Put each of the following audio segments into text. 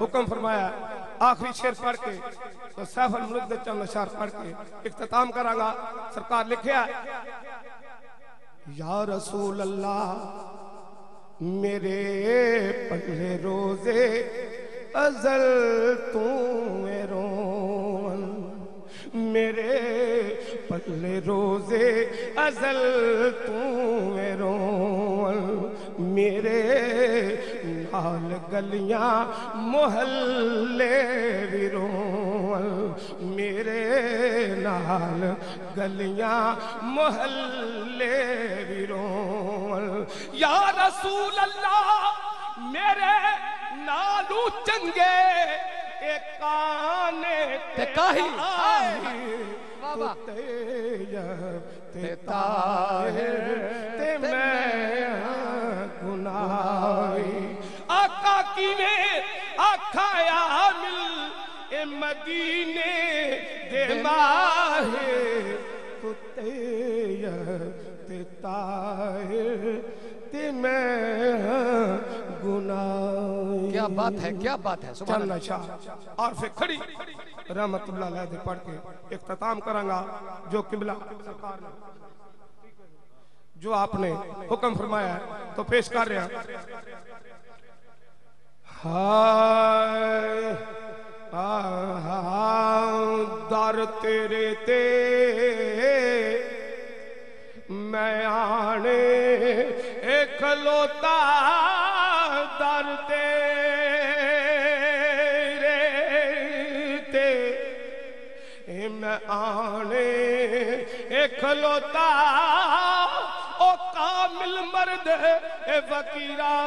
حکم فرمایا آخری شعر پڑھ کے تو سیف الملک دے چند اشعار پڑھ کے اختتام کرانگا. سرکار لکھیا یا رسول اللہ میرے پہلے روزے ازل تو رون میرے پہلے روزے ازل تو رون میرے نال گلیاں محلے بھی رون میرے نال گلیاں محلے بھی رون یا رسول اللہ میرے نالو چنگے ایک کانے تے کاہی تو تیب تے طاہر تے میں گناہی آقا کی میں آقا یا مل اے مدینے دے ماہر تو تیب تے طاہر تے میں گناہی. کیا بات ہے کیا بات ہے سبحان چلنا اللہ. شاہ عارف کھڑی رحمت اللہ علیہ دے پڑھ کے اختتام کرانگا جو قبلہ سرکار نے جو آپ نے حکم فرمایا ہے تو پیش کر رہے ہیں. ہائے در تیرے تے میں آنے ایک لوتا در تیرے تے میں آنے ایک لوتا او کامل مرد فقیرہ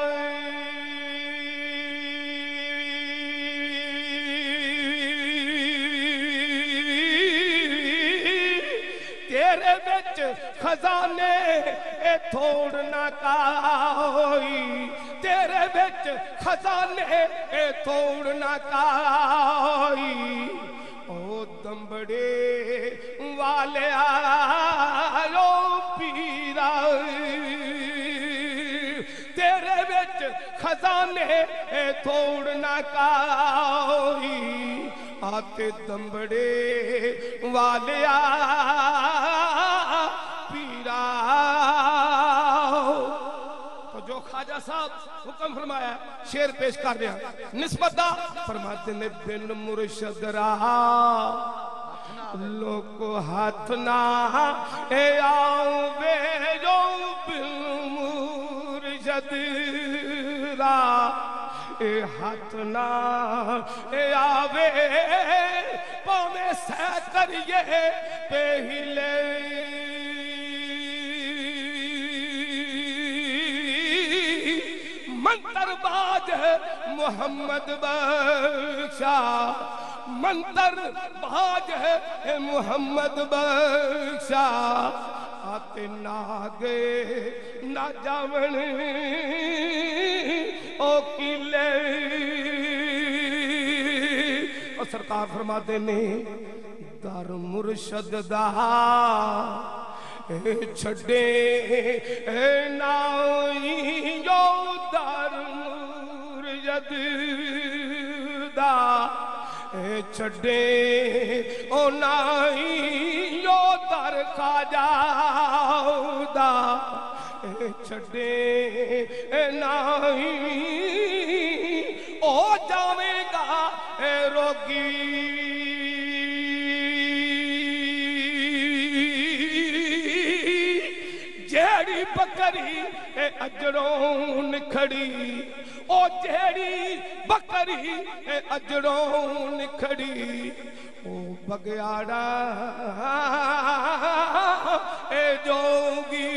تیرے بچ خزانے اے تھوڑنا کائی تیرے بچ خزانے اے تھوڑنا کائی او دمبڑے والے آئیو پیرا تیرے بچ خزانے اے تھوڑنا کائی آتے دمبڑے والے پیرا. تو جو خواجہ صاحب حکم فرمایا شعر پیش کر دیا نسبت دا فرماتے نے بن مرشد رہا لوگ ہاتھ نہ اے آوے جو بن مرشد رہا اے ہاتھ نہ اے آوے پاوے سہ کریے پہلے منتر باج محمد بخشا منتر باج محمد بخشا آتے ناگے نہ جاون او کلے اور سرکار فرما دینے در مرشد دا چھڑے نائی یو در مرشد دا چھڑے او نائی یو در خواجہ دا چھڑے نائی او جاوے گا روگی جیڑی بکری اجڑوں نکھڑی او جیڑی بکری اجڑوں نکھڑی او بگیاڑا اے جوگی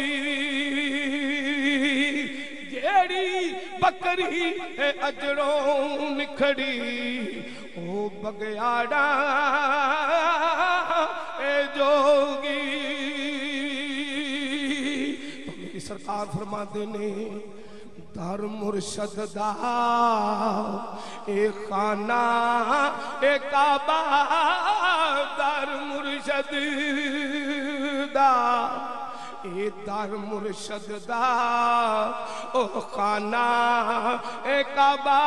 جیڑی بکری اجڑوں نکھڑی او بگیاڑا اے جوگی. سرکار فرما دینے در مرشد دا اے خانہ اے کعبہ در مرشد دا اے در مرشد دا او خانہ اے کعبہ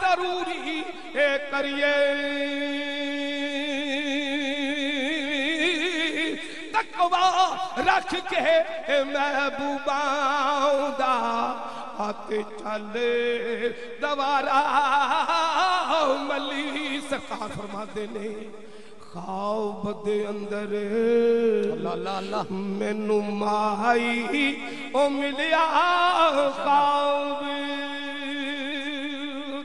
ضروری کریے تقوی رکھ کے محبوباں دا آتے چلے دوارا ملی سرکار فرما دینے خواب دے اندر اللہ اللہ اللہ مینو مائی او ملیا خواب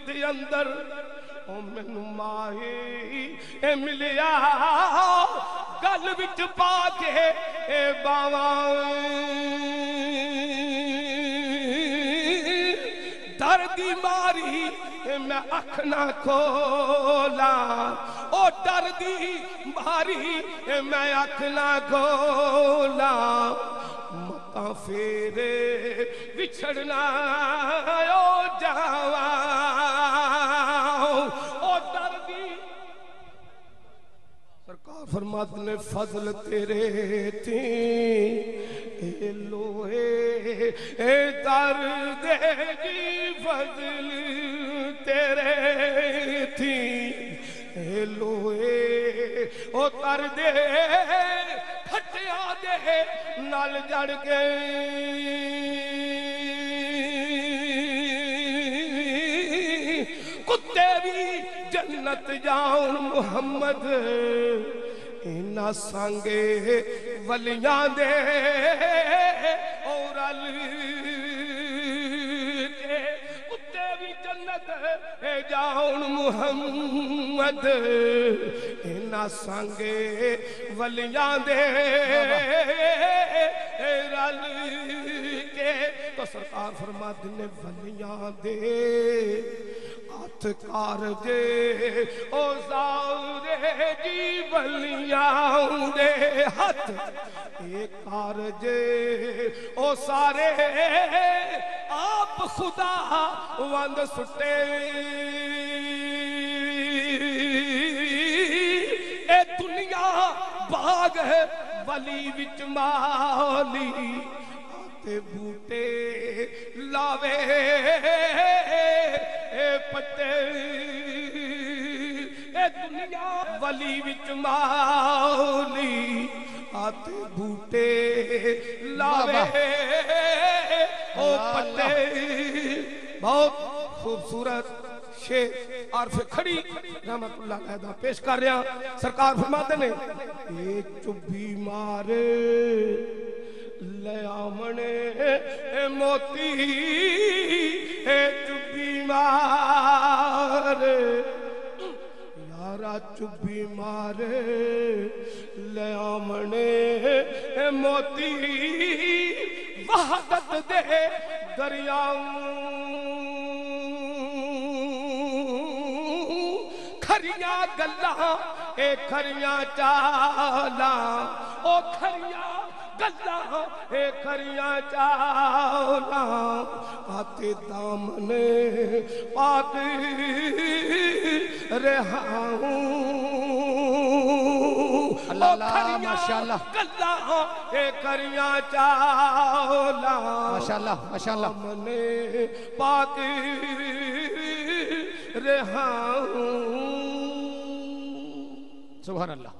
دے اندر او مینو مائی اے ملیا گل وچ پا کے اے باواں دردی ماری میں اکھ نہ کھولا او دردی ماری میں اکھ نہ کھولا متا پھیرے بچھڑنا او جاواں او دردی سرکار فرماتے نے فضل تیرے تھی اے لوہے اے درد کی فضل تیرے تھی اے لوہے او درد پھٹیا دے نال جڑ کے کتے بھی جنت جاؤن محمد اینا سانگے ولیاں دے اور کے کتے بھی جنت جاؤن محمد اینا سانگے ولیاں دے رل کے تو سرکار فرما دینے ولیاں دے ہاتھ کار جے او زاورے جی ولیاں دے ہاتھ ایک کار جے او سارے آپ خدا وند سٹے اے دنیا باغ ہے ولی وچ مالی آتے بوٹے لاوے اے پتے اے دنیا ولی وچ مالی آتے بوٹے لاوے او پتے بہت خوبصورت شیر عارف کھڑی رحمت اللہ علیہ پیش کر رہا سرکار فرماتے نے اے چبی مارے لے آمنے اے موتی اے چبی مارے یارا چبی مارے لے آمنے اے موتی وحدت دے دریاؤں کھریاں گلہ اے کھریاں چالا او کھریاں گلہ اے کھریاں چالا آتے دامنے پاک رہاؤں اللہ ماشاءاللہ گلہ اے کھریاں چالا ماشاءاللہ دامنے پاک رہاؤں سبحان اللہ